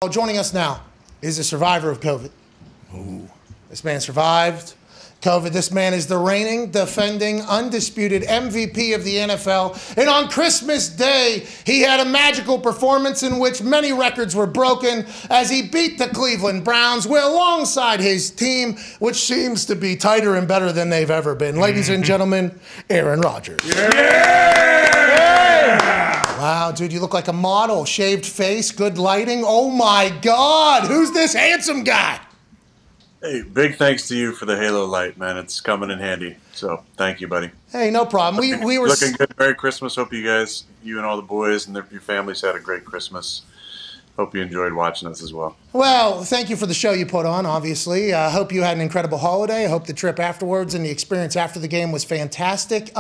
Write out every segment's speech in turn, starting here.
Well, joining us now is a survivor of COVID. Ooh. This man survived COVID. This man is the reigning, defending, undisputed MVP of the NFL. And on Christmas Day, he had a magical performance in which many records were broken as he beat the Cleveland Browns alongside his team, which seems to be tighter and better than they've ever been. Ladies and gentlemen, Aaron Rodgers. Yeah! Wow, dude, you look like a model. Shaved face, good lighting. Oh my God, who's this handsome guy? Hey, big thanks to you for the halo light, man. It's coming in handy. So thank you, buddy. Hey, no problem. We were looking good. Merry Christmas. Hope you guys, you and all the boys and your families had a great Christmas. Hope you enjoyed watching us as well. Well, thank you for the show you put on, obviously. I hope you had an incredible holiday. I hope the trip afterwards and the experience after the game was fantastic.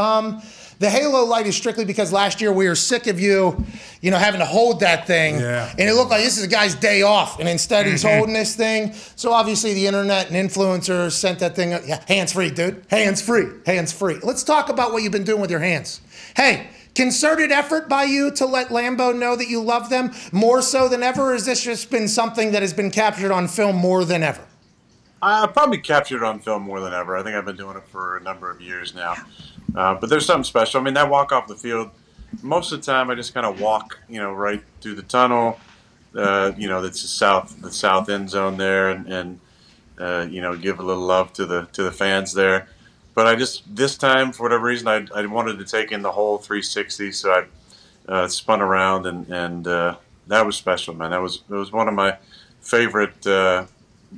The halo light is strictly because last year we were sick of you having to hold that thing. Yeah. And it looked like this is a guy's day off, and instead he's holding this thing. So obviously the internet and influencers sent that thing, hands-free, dude. Hands-free, hands-free. Let's talk about what you've been doing with your hands. Hey, concerted effort by you to let Lambeau know that you love them more so than ever, or has this just been something that has been captured on film more than ever? I probably captured it on film more than ever. I think I've been doing it for a number of years now. But there's something special. I mean, that walk off the field, most of the time I just kind of walk, right through the tunnel. That's the south end zone there, and give a little love to the fans there. But this time, for whatever reason, I wanted to take in the whole 360, so I spun around, and that was special, man. It was one of my favorite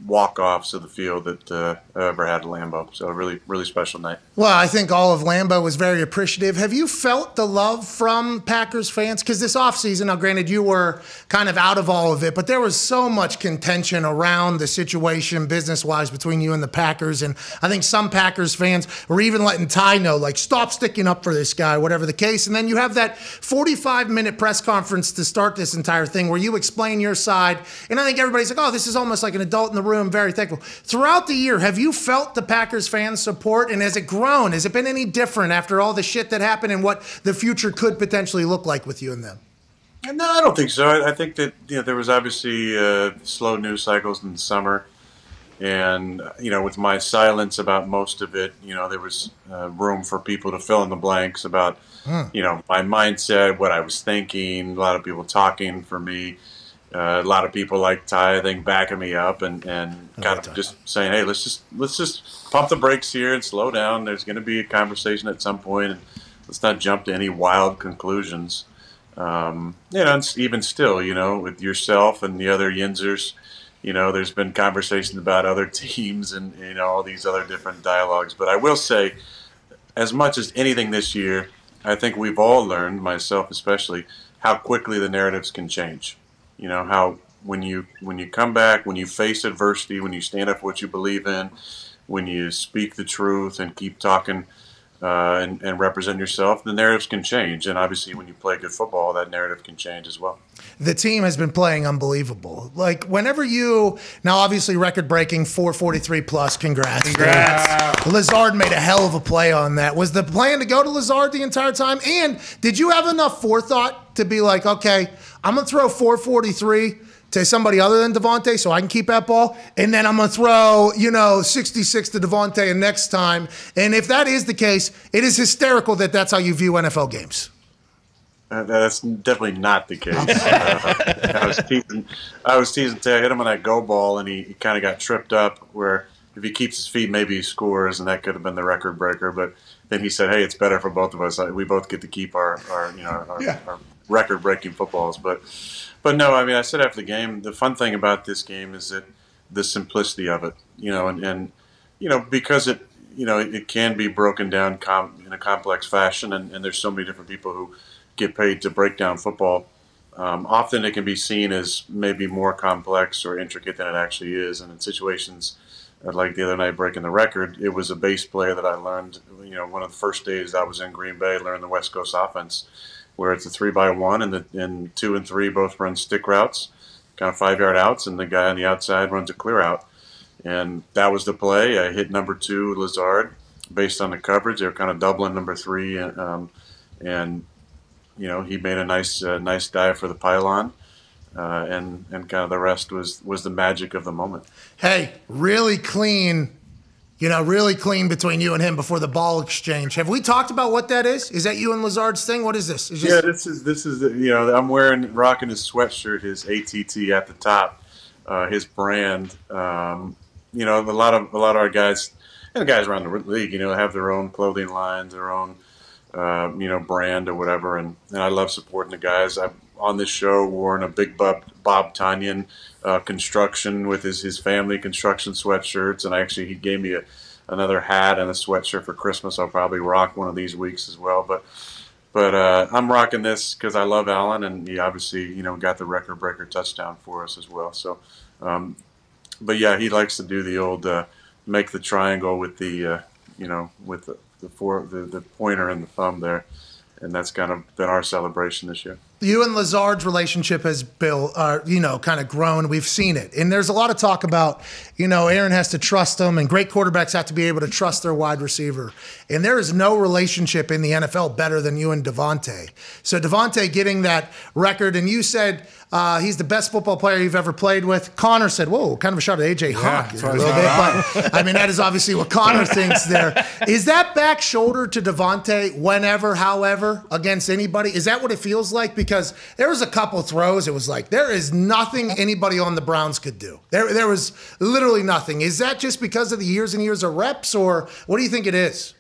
walk-offs of the field that I ever had at Lambeau. So a really, really special night. Well, I think all of Lambeau was very appreciative. Have you felt the love from Packers fans? Because this offseason, now granted you were kind of out of all of it, but there was so much contention around the situation business-wise between you and the Packers. And I think some Packers fans were even letting Ty know, like, stop sticking up for this guy, whatever the case. And then you have that 45-minute press conference to start this entire thing where you explain your side. And I think everybody's like, oh, this is almost like an adult in the room, very thankful. Throughout the year, have you felt the Packers fans' support, and has it grown? Has it been any different after all the shit that happened and what the future could potentially look like with you and them? No, I don't think so. I think that there was obviously slow news cycles in the summer, and with my silence about most of it, there was room for people to fill in the blanks about my mindset, what I was thinking. A lot of people talking for me. A lot of people like Ty, I think, backing me up and kind of just saying, "Hey, let's just pump the brakes here and slow down. There's going to be a conversation at some point, and let's not jump to any wild conclusions." And even still, with yourself and the other Yinzers, there's been conversations about other teams and all these other different dialogues. But I will say, as much as anything this year, I think we've all learned, myself especially, how quickly the narratives can change. How when you come back, when you face adversity, when you stand up for what you believe in, when you speak the truth and keep talking and represent yourself, the narratives can change. And obviously when you play good football, that narrative can change as well. The team has been playing unbelievable. Like whenever now obviously record-breaking 443 plus, congrats. Congrats. Lazard made a hell of a play on that. Was the plan to go to Lazard the entire time? And did you have enough forethought to be like, okay, I'm going to throw 443 to somebody other than Devontae so I can keep that ball, and then I'm going to throw, 66 to Devontae next time. And if that is the case, it is hysterical that that's how you view NFL games. That's definitely not the case. I was teasing Tay. I hit him on that go ball, and he kind of got tripped up where if he keeps his feet, maybe he scores, and that could have been the record breaker. But then he said, hey, it's better for both of us. We both get to keep our record-breaking footballs. But no, I mean, I said after the game, the fun thing about this game is that the simplicity of it, and because it can be broken down in a complex fashion, and there's so many different people who get paid to break down football. Often it can be seen as maybe more complex or intricate than it actually is, and in situations like the other night breaking the record, it was a base play that I learned, one of the first days I was in Green Bay, learned the West Coast offense, where it's a 3-by-1 and 2 and 3 both run stick routes, kind of 5-yard outs, and the guy on the outside runs a clear out. And that was the play. I hit number 2, Lazard, based on the coverage. They were kind of doubling number 3, and he made a nice dive for the pylon. and kind of the rest was the magic of the moment. Hey, really clean. Really clean between you and him before the ball exchange. Have we talked about what that is? Is that you and Lazard's thing? What is this? Yeah, this is I'm rocking his sweatshirt, his ATT at the top, his brand. A lot of our guys and the guys around the league, have their own clothing lines, their own brand or whatever, and I love supporting the guys. I'm on this show wearing a big Bob Tanyan construction with his family construction sweatshirts, and he gave me another hat and a sweatshirt for Christmas. I'll probably rock one of these weeks as well, but I'm rocking this because I love Allen, and he obviously got the record breaker touchdown for us as well. So, but yeah, he likes to do the old make the triangle with the with the pointer and the thumb there, and that's kind of been our celebration this year. You and Lazard's relationship has built, kind of grown. We've seen it. And there's a lot of talk about, Aaron has to trust him, and great quarterbacks have to be able to trust their wide receiver. And there is no relationship in the NFL better than you and Davante. So Davante getting that record, and you said he's the best football player you've ever played with. Connor said, whoa, kind of a shot at A.J. Hawk a little bit. But, that is obviously what Connor thinks there. Is that back shoulder to Davante whenever, however, against anybody? Is that what it feels like? Because there was a couple throws, it was like, there is nothing anybody on the Browns could do. There was literally nothing. Is that just because of the years and years of reps, or what do you think it is?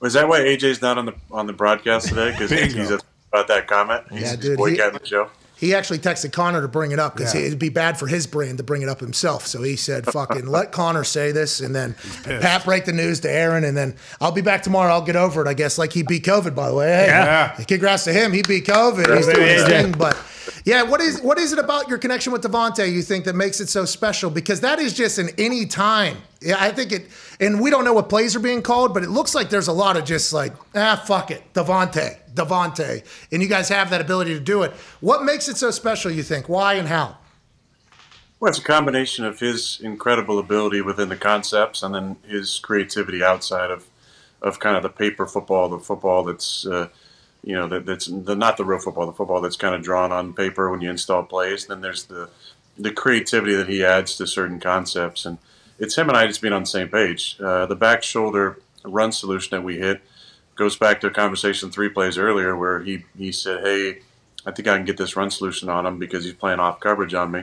Was that why AJ's not on the broadcast today? Because he's about that comment? He's boycotting the show? He actually texted Connor to bring it up because it'd be bad for his brand to bring it up himself. So he said, fucking let Connor say this, and then Pat break the news to Aaron, and then I'll be back tomorrow. I'll get over it, I guess, like he beat COVID, by the way. Hey, congrats to him. He beat COVID. He's doing his thing. But, yeah, what is it about your connection with Davante you think that makes it so special? Because that is just an any time. Yeah, I think it, and we don't know what plays are being called, but it looks like there's a lot of just like, fuck it, Davante. And you guys have that ability to do it. What makes it so special, you think? Why and how? Well, it's a combination of his incredible ability within the concepts and then his creativity outside of kind of the paper football, the football that's, that's not the real football, the football that's kind of drawn on paper when you install plays. Then there's the creativity that he adds to certain concepts. And it's him and I just being on the same page. The back shoulder run solution that we hit goes back to a conversation 3 plays earlier where he said, hey, I think I can get this run solution on him because he's playing off coverage on me.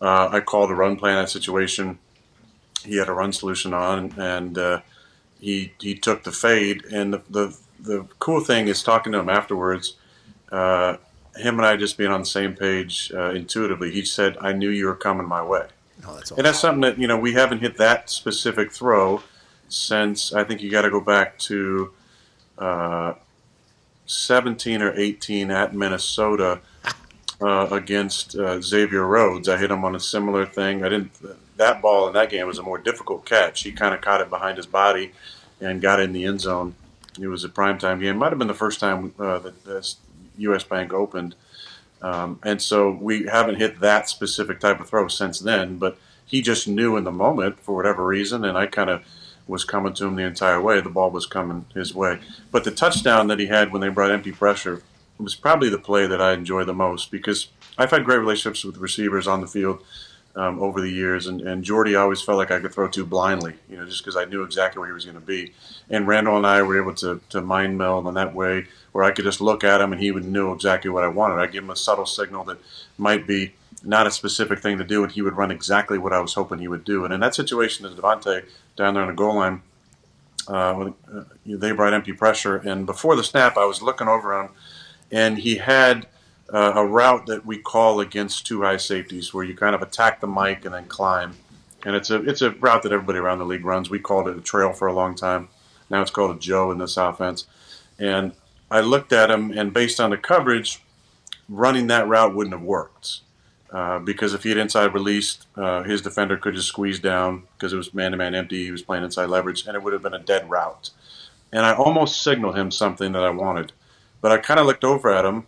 I called a run play in that situation. He had a run solution on, and he took the fade. And the cool thing is talking to him afterwards, him and I just being on the same page intuitively. He said, I knew you were coming my way. Oh, that's awesome. And that's something that, we haven't hit that specific throw since I think you got to go back to 17 or 18 at Minnesota against Xavier Rhodes. I hit him on a similar thing. That ball in that game was a more difficult catch. He kind of caught it behind his body and got in the end zone. It was a primetime game. Might have been the first time that U.S. Bank opened. And so we haven't hit that specific type of throw since then, but he just knew in the moment for whatever reason, and I kind of was coming to him the entire way. The ball was coming his way. But the touchdown that he had when they brought empty pressure was probably the play that I enjoy the most because I've had great relationships with receivers on the field over the years, and Jordy always felt like I could throw too blindly, just because I knew exactly where he was going to be. And Randall and I were able to mind meld in that way where I could just look at him and he would know exactly what I wanted. I'd give him a subtle signal that might be not a specific thing to do, and he would run exactly what I was hoping he would do. And in that situation, as Davante down there on the goal line, they brought empty pressure, and before the snap, I was looking over him, and he had a route that we call against 2 high safeties, where you kind of attack the mic and then climb. And it's a route that everybody around the league runs. We called it a trail for a long time. Now it's called a Joe in this offense. And I looked at him, and based on the coverage, running that route wouldn't have worked. Because if he had inside released, his defender could just squeeze down because it was man-to-man empty. He was playing inside leverage, and it would have been a dead route. And I almost signaled him something that I wanted. But I kind of looked over at him,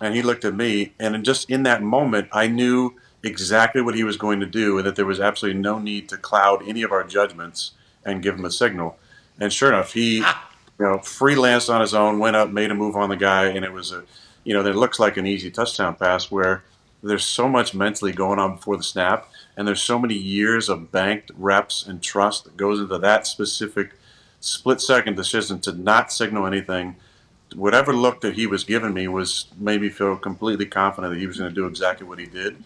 and he looked at me, and just in that moment, I knew exactly what he was going to do and that there was absolutely no need to cloud any of our judgments and give him a signal. And sure enough, he freelanced on his own, went up, made a move on the guy, and it was that looks like an easy touchdown pass where there's so much mentally going on before the snap, and there's so many years of banked reps and trust that goes into that specific split-second decision to not signal anything. Whatever look that he was giving me made me feel completely confident that he was going to do exactly what he did.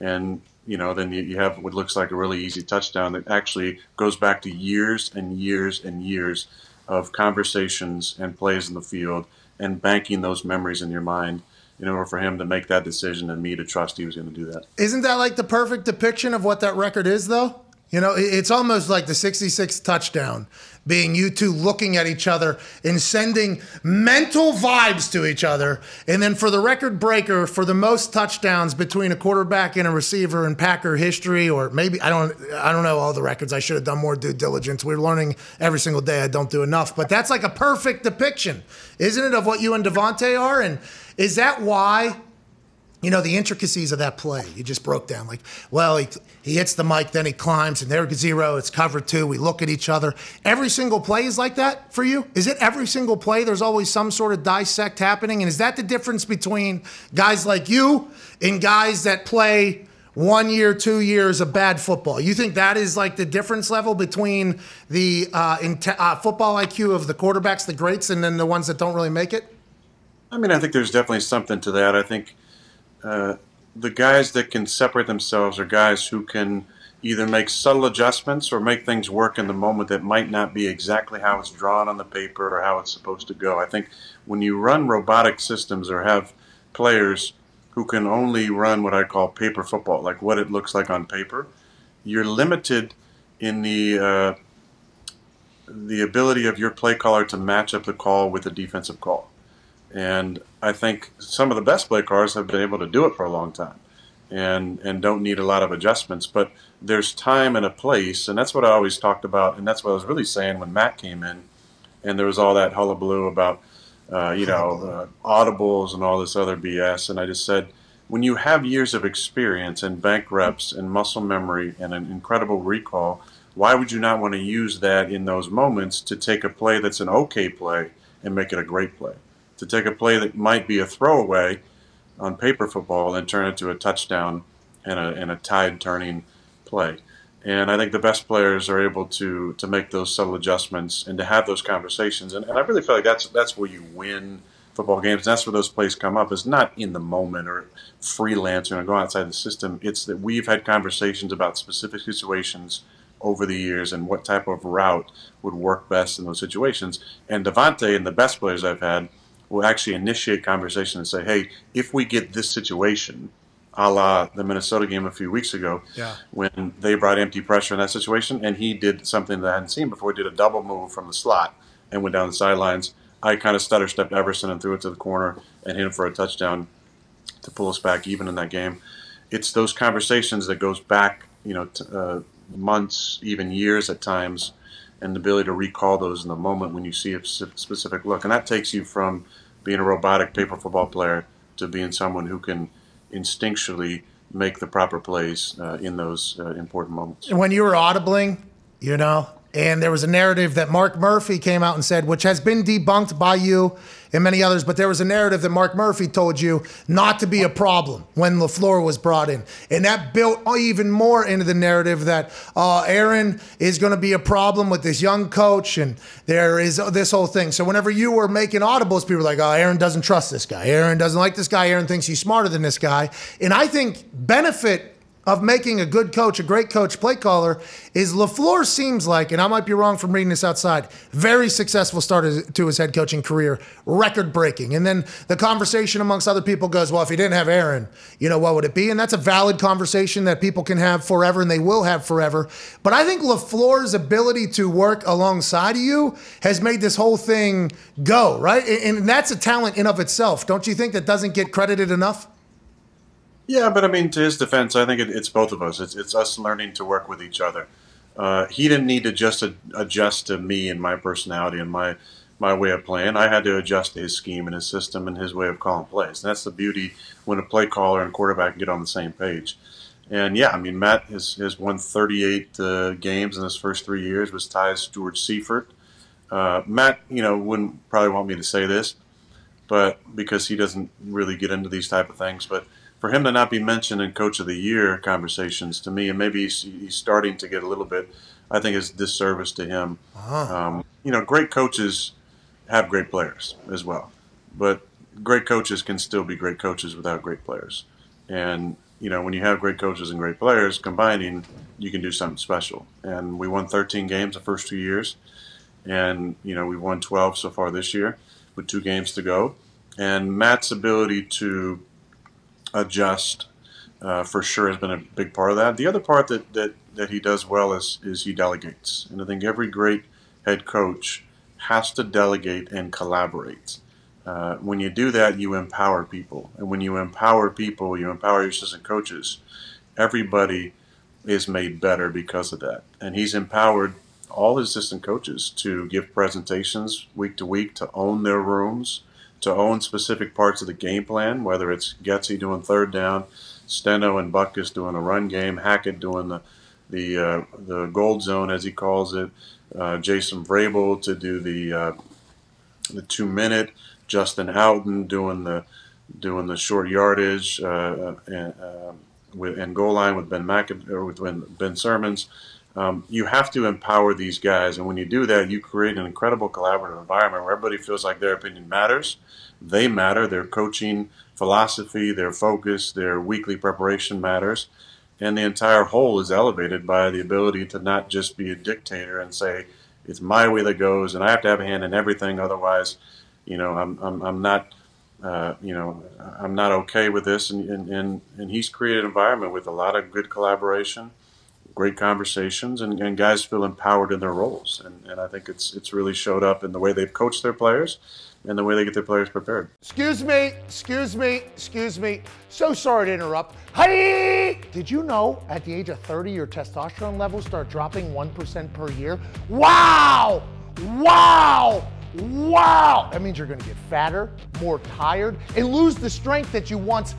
And then you have what looks like a really easy touchdown that actually goes back to years and years and years of conversations and plays in the field and banking those memories in your mind in order for him to make that decision and me to trust he was going to do that. Isn't that like the perfect depiction of what that record is, though? It's almost like the 66th touchdown being you two looking at each other and sending mental vibes to each other. And then for the record breaker for the most touchdowns between a quarterback and a receiver in Packer history, or maybe, I don't know all the records. I should have done more due diligence. We're learning every single day. I don't do enough. But that's like a perfect depiction, isn't it, of what you and Davante are? And is that why... the intricacies of that play, you just broke down. Like, well, he hits the mic, then he climbs, and there's 0, it's cover 2, we look at each other. Every single play is like that for you? Is it every single play there's always some sort of dissect happening? And is that the difference between guys like you and guys that play 1 year, 2 years of bad football? You think that is like the difference level between the football IQ of the quarterbacks, the greats, and then the ones that don't really make it? I mean, I think there's definitely something to that. I think the guys that can separate themselves are guys who can either make subtle adjustments or make things work in the moment that might not be exactly how it's drawn on the paper or how it's supposed to go. I think when you run robotic systems or have players who can only run what I call paper football, like what it looks like on paper, you're limited in the ability of your play caller to match up the call with the defensive call. And I think some of the best play callers have been able to do it for a long time and don't need a lot of adjustments. But there's time and a place, and that's what I always talked about, and that's what I was really saying when Matt came in, and there was all that hullabaloo about, audibles and all this other BS. And I just said, when you have years of experience and bank reps and muscle memory and an incredible recall, why would you not want to use that in those moments to take a play that's an okay play and make it a great play? To take a play that might be a throwaway on paper football and turn it to a touchdown and a tide-turning play. And I think the best players are able to make those subtle adjustments and to have those conversations. And I really feel like that's where you win football games. And that's where those plays come up. It's not in the moment or freelance or go outside the system. It's that we've had conversations about specific situations over the years and what type of route would work best in those situations. And Davante and the best players I've had will actually initiate conversation and say, hey, if we get this situation, a la the Minnesota game a few weeks ago, when they brought empty pressure in that situation, and he did something that I hadn't seen before. He did a double move from the slot and went down the sidelines. I kind of stutter-stepped Everson and threw it to the corner and hit him for a touchdown to pull us back even in that game. It's those conversations that goes back, months, even years at times, and the ability to recall those in the moment when you see a specific look. And that takes you from being a robotic paper football player to being someone who can instinctually make the proper plays in those important moments. When you were audibling, and there was a narrative that Mark Murphy came out and said, which has been debunked by you and many others, but there was a narrative that Mark Murphy told you not to be a problem when LaFleur was brought in. And that built even more into the narrative that Aaron is going to be a problem with this young coach, and there is this whole thing. So whenever you were making audibles, people were like, oh, Aaron doesn't trust this guy. Aaron doesn't like this guy. Aaron thinks he's smarter than this guy. And I think benefit of making a good coach, a great coach, play caller, is LaFleur seems like, and I might be wrong from reading this outside, very successful start to his head coaching career, record-breaking. And then the conversation amongst other people goes, well, if he didn't have Aaron, what would it be? And that's a valid conversation that people can have forever, and they will have forever. But I think LaFleur's ability to work alongside of you has made this whole thing go, right? And that's a talent in of itself. Don't you think that doesn't get credited enough? Yeah, but I mean, to his defense, I think it's both of us. It's us learning to work with each other. He didn't need to just adjust to me and my personality and my way of playing. I had to adjust to his scheme and his system and his way of calling plays. And that's the beauty when a play caller and quarterback get on the same page. And yeah, I mean, Matt has won 38 games in his first 3 years, which ties George Seifert. Matt, wouldn't probably want me to say this, but because he doesn't really get into these type of things, but for him to not be mentioned in Coach of the Year conversations, to me, and maybe he's starting to get a little bit, I think is disservice to him. Great coaches have great players as well, but great coaches can still be great coaches without great players. And when you have great coaches and great players combining, you can do something special. And we won 13 games the first 2 years, and we've won 12 so far this year with 2 games to go. And Matt's ability to adjust for sure has been a big part of that. The other part that he does well is he delegates. And I think every great head coach has to delegate and collaborate. When you do that, you empower people. And when you empower people, you empower your assistant coaches. Everybody is made better because of that. And he's empowered all his assistant coaches to give presentations week to week, to own their rooms, to own specific parts of the game plan, whether it's Getsy doing third down, Steno and Butkus doing a run game, Hackett doing the gold zone, as he calls it, Jason Vrabel to do the 2-minute, Justin Houghton doing the short yardage and goal line with with Ben Sermons. You have to empower these guys, and when you do that, you create an incredible collaborative environment where everybody feels like their opinion matters. They matter. Their coaching philosophy, their focus, their weekly preparation matters, and the entire whole is elevated by the ability to not just be a dictator and say it's my way that goes, and I have to have a hand in everything. Otherwise, I'm not. I'm not okay with this, and he's created an environment with a lot of good collaboration, great conversations, and guys feel empowered in their roles. And I think it's really showed up in the way they've coached their players and the way they get their players prepared. Excuse me. So sorry to interrupt. Hey! Did you know at the age of 30 your testosterone levels start dropping 1% per year? Wow! That means you're gonna get fatter, more tired, and lose the strength that you once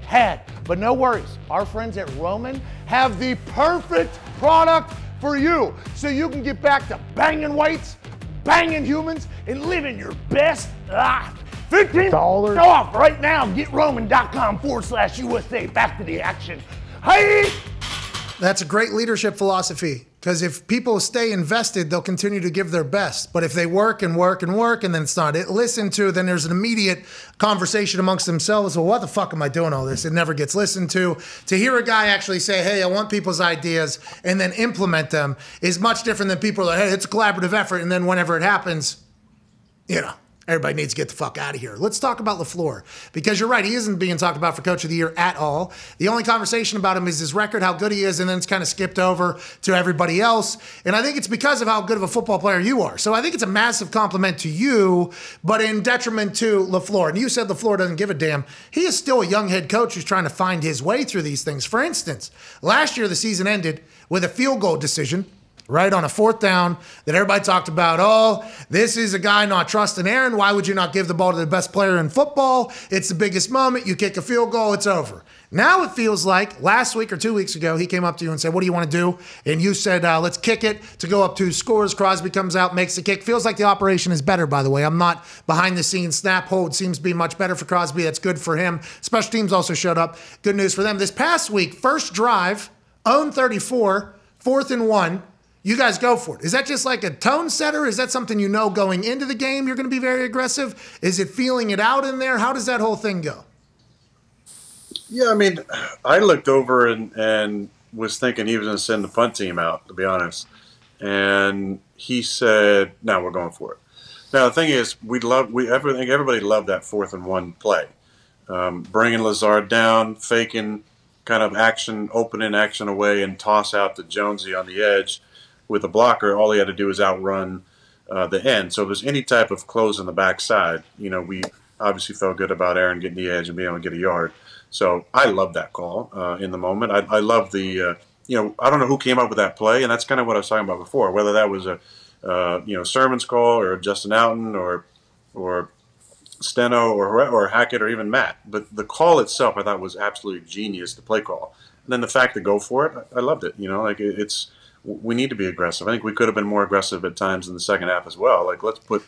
had. But no worries, our friends at Roman have the perfect product for you, so you can get back to banging weights, banging humans, and living your best life. $15 off right now. Get Roman.com/USA. Back to the action. Hey! That's a great leadership philosophy, because if people stay invested, they'll continue to give their best. But if they work and work and work and then it's not listened to, then there's an immediate conversation amongst themselves. Well, what the fuck am I doing all this? It never gets listened to. To hear a guy actually say, hey, I want people's ideas, and then implement them is much different than people are like, hey, it's a collaborative effort. And then whenever it happens, everybody needs to get the fuck out of here. Let's talk about LaFleur, because you're right, he isn't being talked about for Coach of the Year at all. The only conversation about him is his record, how good he is, and then it's kind of skipped over to everybody else. And I think it's because of how good of a football player you are. So I think it's a massive compliment to you, but in detriment to LaFleur. And you said LaFleur doesn't give a damn. He is still a young head coach who's trying to find his way through these things. For instance, last year the season ended with a field goal decision, right, on a 4th down that everybody talked about. Oh, this is a guy not trusting Aaron. Why would you not give the ball to the best player in football? It's the biggest moment. You kick a field goal, it's over. Now it feels like last week or 2 weeks ago, he came up to you and said, what do you want to do? And you said, let's kick it to go up 2 scores. Crosby comes out, makes the kick. Feels like the operation is better, by the way. I'm not behind the scenes. Snap hold seems to be much better for Crosby. That's good for him. Special teams also showed up. Good news for them. This past week, first drive, own 34, 4th and 1. You guys go for it. Is that just like a tone setter? Is that something you know going into the game you're going to be very aggressive? Is it feeling it out in there? How does that whole thing go? Yeah, I mean, I looked over and was thinking he was going to send the punt team out, to be honest. And he said, no, we're going for it. Now, the thing is, everybody loved that 4th and 1 play. Bringing Lazard down, faking kind of action, opening action away, and toss out to Jonesy on the edge. With a blocker, all he had to do was outrun the end. So if there's any type of close on the backside, we obviously felt good about Aaron getting the edge and being able to get a yard. So I love that call in the moment. I love the, I don't know who came up with that play, and that's kind of what I was talking about before, whether that was a, Sermon's call or Justin Houghton or Steno or Hackett or even Matt. But the call itself I thought was absolutely genius, the play call. And then the fact to go for it, I loved it. we need to be aggressive. I think we could have been more aggressive at times in the second half as well. Like let's put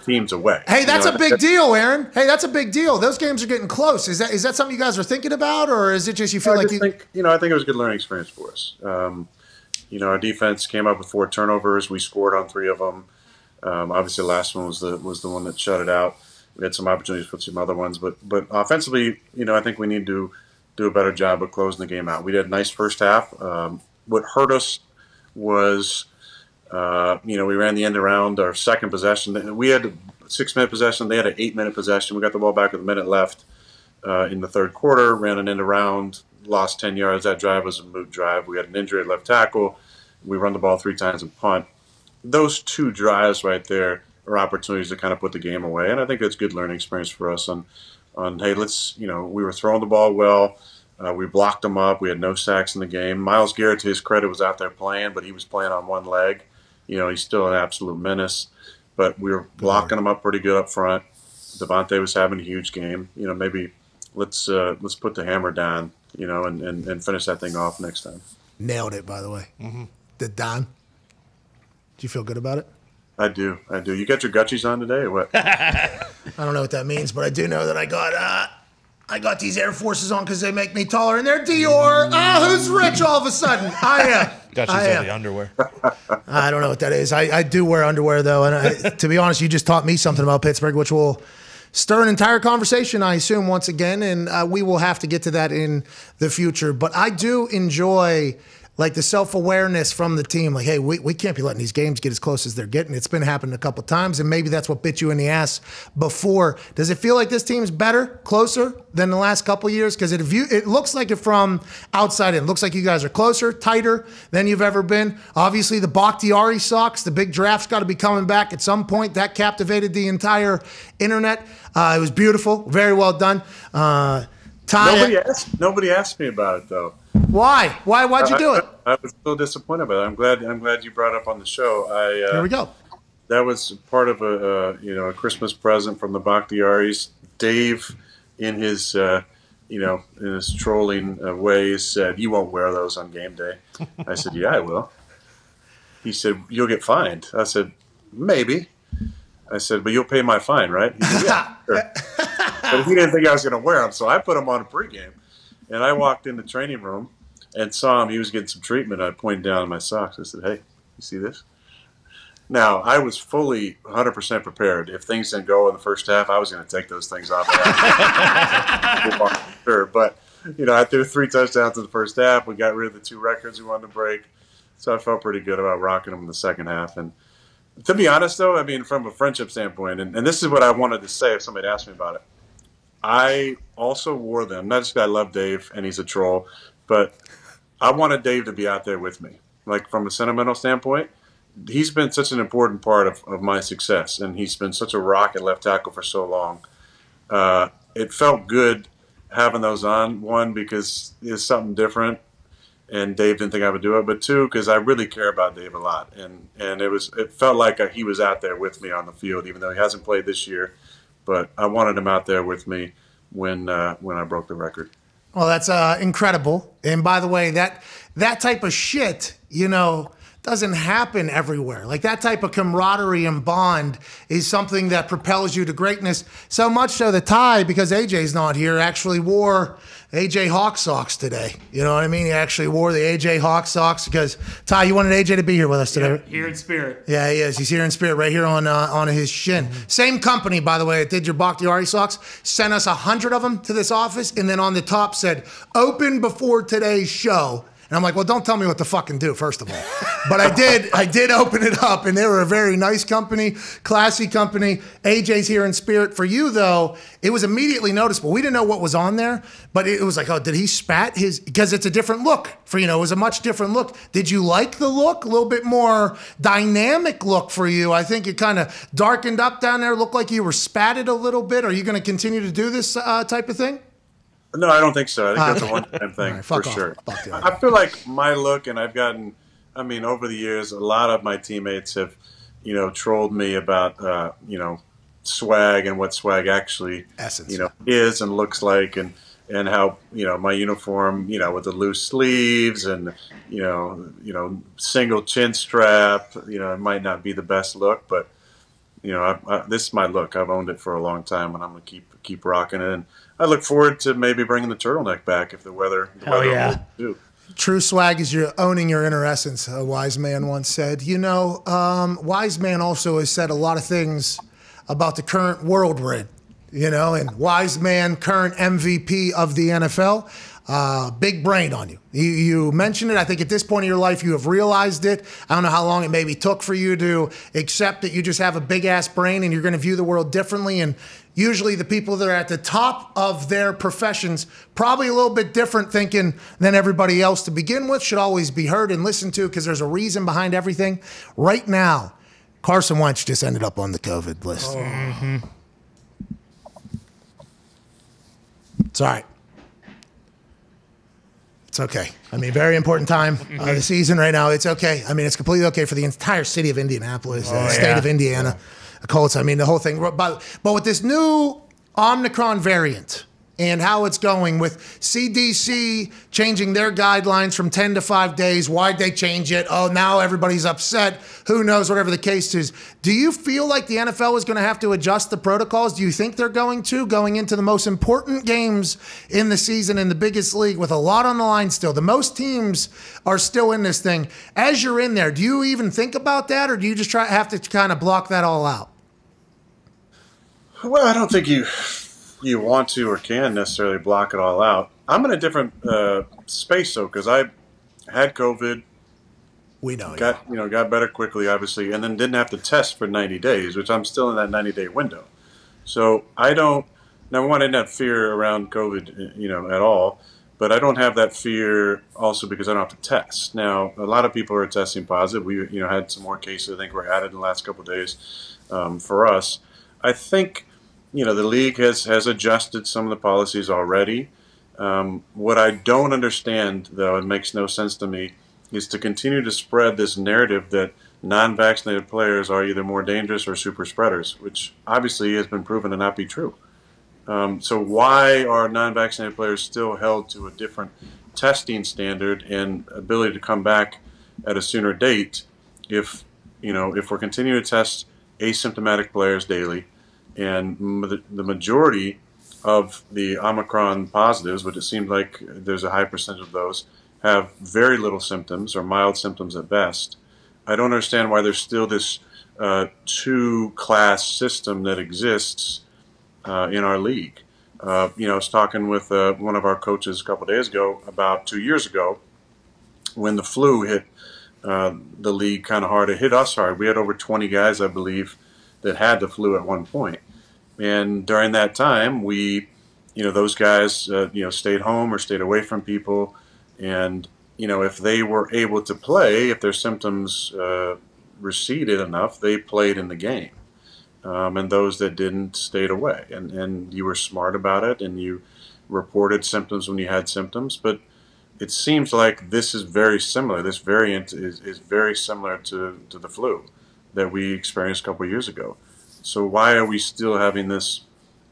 teams away. Hey, that's a big deal, Aaron. Hey, that's a big deal. Those games are getting close. Is that something you guys are thinking about, or is it just you feel like you? I think it was a good learning experience for us. Our defense came up with 4 turnovers. We scored on 3 of them. Obviously, the last one was the one that shut it out. We had some opportunities for some other ones, but offensively, I think we need to do a better job of closing the game out. We did a nice first half. What hurt us was, we ran the end around our second possession. We had a 6-minute possession. They had an 8-minute possession. We got the ball back with a minute left in the third quarter, ran an end around, lost 10 yards. That drive was a moot drive. We had an injury at left tackle. We run the ball 3 times and punt. Those 2 drives right there are opportunities to kind of put the game away. And I think that's a good learning experience for us on hey, we were throwing the ball well. We blocked them up. We had no sacks in the game. Myles Garrett, to his credit, was out there playing, but he was playing on one leg. He's still an absolute menace. But we were blocking him up pretty good up front. Devontae was having a huge game. Maybe let's put the hammer down, and finish that thing off next time. Nailed it, by the way. Mm-hmm. Did Don? Do you feel good about it? I do. You got your Gutchies on today or what? I don't know what that means, but I do know that I got these Air Forces on because they make me taller, and they're Dior. Who's rich all of a sudden? I am. Gutchies are the underwear. I don't know what that is. I do wear underwear, though, and to be honest, you just taught me something about Pittsburgh, which will stir an entire conversation, I assume, once again, and we will have to get to that in the future. But I do enjoy the self-awareness from the team. Hey, we can't be letting these games get as close as they're getting. It's been happening a couple times, and maybe that's what bit you in the ass before. Does it feel like this team's better, closer than the last couple years? Because it looks like it from outside in. It looks like you guys are closer, tighter than you've ever been. Obviously, the Bakhtiari socks, the big draft's got to be coming back at some point. That captivated the entire internet. It was beautiful, very well done. Nobody asked me about it, though. Why? Why'd you do it? I was so disappointed about it. I'm glad you brought it up on the show. Here we go. That was part of a Christmas present from the Bakhtiaris. Dave, in his trolling ways, said, "You won't wear those on game day." I said, "Yeah, I will." He said, "You'll get fined." I said, "Maybe." I said, "But you'll pay my fine, right?" He said, "Yeah, sure." But he didn't think I was going to wear them, so I put them on a pregame. And I walked in the training room and saw him. He was getting some treatment. I pointed down at my socks. I said, "Hey, you see this?" Now, I was fully 100% prepared. If things didn't go in the first half, I was going to take those things off. Sure. But, I threw 3 touchdowns in the first half. We got rid of the 2 records we wanted to break. So I felt pretty good about rocking them in the second half. And to be honest, though, from a friendship standpoint, and this is what I wanted to say if somebody asked me about it, I also wore them, not just because I love Dave and he's a troll, but I wanted Dave to be out there with me. From a sentimental standpoint, he's been such an important part of my success, and he's been such a rock at left tackle for so long. It felt good having those on, 1, because it's something different, and Dave didn't think I would do it, but 2, because I really care about Dave a lot, and it felt like he was out there with me on the field, even though he hasn't played this year. But I wanted him out there with me when I broke the record. Well, that's incredible. And by the way, that type of shit, doesn't happen everywhere. That type of camaraderie and bond is something that propels you to greatness. So much so that Ty, because AJ's not here, actually wore AJ Hawk socks today. You know what I mean? He actually wore the AJ Hawk socks because, Ty, you wanted AJ to be here with us today. Yeah, here in spirit. Yeah, he is. He's here in spirit right here on his shin. Mm-hmm. Same company, by the way, that did your Bakhtiari socks, sent us 100 of them to this office, and then on the top said, "Open before today's show." And I'm like, well, don't tell me what to fucking do, first of all. But I did open it up, and they were a very nice company, classy company. AJ's here in spirit. For you, though, it was immediately noticeable. We didn't know what was on there, but it was like, oh, did he spat his? Because it's a different look. It was a much different look. Did you like the look? A little bit more dynamic look for you. I think it kind of darkened up down there, looked like you were spatted a little bit. Are you going to continue to do this type of thing? No, I don't think so. I think that's a one-time thing, right, for sure. I feel like my look, and I've gotten, over the years, a lot of my teammates have, trolled me about, swag and what swag actually, essence, is and looks like. And and how my uniform, with the loose sleeves and single chin strap, it might not be the best look, but this is my look. I've owned it for a long time, and I'm gonna keep rocking it. And I look forward to maybe bringing the turtleneck back if the weather yeah. will do. True swag is you're owning your inner essence, a wise man once said. Wise man also has said a lot of things about the current world we're in, and wise man, current MVP of the NFL. Big brain on you. You mentioned it. I think at this point in your life, you have realized it. I don't know how long it maybe took for you to accept that you just have a big ass brain and you're going to view the world differently. And usually the people that are at the top of their professions, probably a little bit different thinking than everybody else to begin with, should always be heard and listened to because there's a reason behind everything. Right now, Carson Wentz just ended up on the COVID list. Mm-hmm. It's all right. It's okay. I mean, very important time of the season right now. It's okay. I mean, it's completely okay for the entire city of Indianapolis, state of Indiana, Colts. I mean, the whole thing. But with this new Omicron variant and how it's going with CDC changing their guidelines from 10 to 5 days. Why'd they change it? Oh, now everybody's upset. Who knows, whatever the case is. Do you feel like the NFL is going to have to adjust the protocols? Do you think they're going into the most important games in the season in the biggest league with a lot on the line still? The most teams are still in this thing. As you're in there, do you even think about that, or do you just have to kind of block that all out? Well, I don't think you want to or can necessarily block it all out. I'm in a different space though, because I had COVID. We know. Got better quickly, obviously, and then didn't have to test for 90 days, which I'm still in that 90-day window. So I don't. Number one, I didn't have fear around COVID, at all, but I don't have that fear also because I don't have to test. Now, a lot of people are testing positive. We, had some more cases. I think were added in the last couple of days for us. I think. The league has adjusted some of the policies already. What I don't understand, though, it makes no sense to me, is to continue to spread this narrative that non-vaccinated players are either more dangerous or super spreaders, which obviously has been proven to not be true. So why are non-vaccinated players still held to a different testing standard and ability to come back at a sooner date if we're continuing to test asymptomatic players daily? And the majority of the Omicron positives, which it seems like there's a high percentage of those, have very little symptoms or mild symptoms at best. I don't understand why there's still this two-class system that exists in our league. I was talking with one of our coaches a couple of days ago, about 2 years ago, when the flu hit the league kind of hard. It hit us hard. We had over 20 guys, I believe, that had the flu at one point. And during that time, those guys, stayed home or stayed away from people. And, if they were able to play, if their symptoms receded enough, they played in the game. And those that didn't stayed away. And you were smart about it, and you reported symptoms when you had symptoms. But it seems like this is very similar. This variant is very similar to the flu that we experienced a couple of years ago. So why are we still having this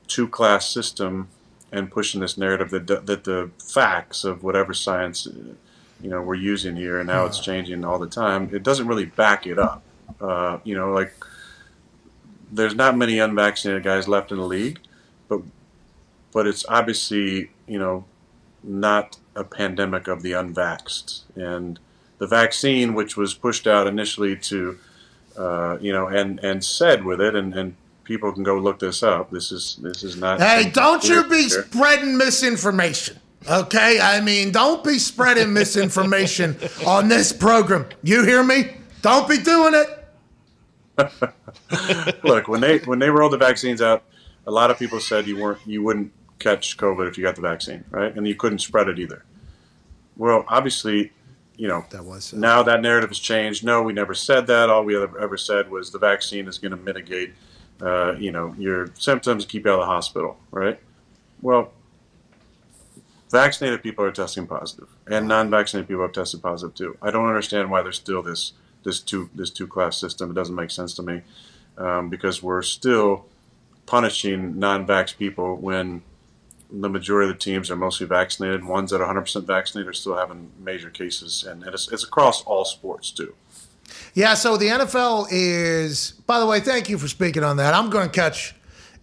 two-class system and pushing this narrative that the facts of whatever science we're using here and how it's changing all the time, it doesn't really back it up. There's not many unvaccinated guys left in the league, but it's obviously not a pandemic of the unvaxxed. And the vaccine, which was pushed out initially to and said with it, and people can go look this up. This is not. Hey, don't you be spreading misinformation, okay? I mean, don't be spreading misinformation on this program. You hear me? Don't be doing it. Look, when they rolled the vaccines out, a lot of people said you wouldn't catch COVID if you got the vaccine, right? And you couldn't spread it either. Well, obviously. That was now that narrative has changed. No, we never said that. All we ever said was the vaccine is going to mitigate, your symptoms, keep you out of the hospital, right? Well, vaccinated people are testing positive, and non-vaccinated people have tested positive too. I don't understand why there's still this two-class system. It doesn't make sense to me, because we're still punishing non-vax people when the majority of the teams are mostly vaccinated. Ones that are 100% vaccinated are still having major cases, and it's across all sports too. Yeah, so the NFL is, by the way, thank you for speaking on that. I'm going to catch,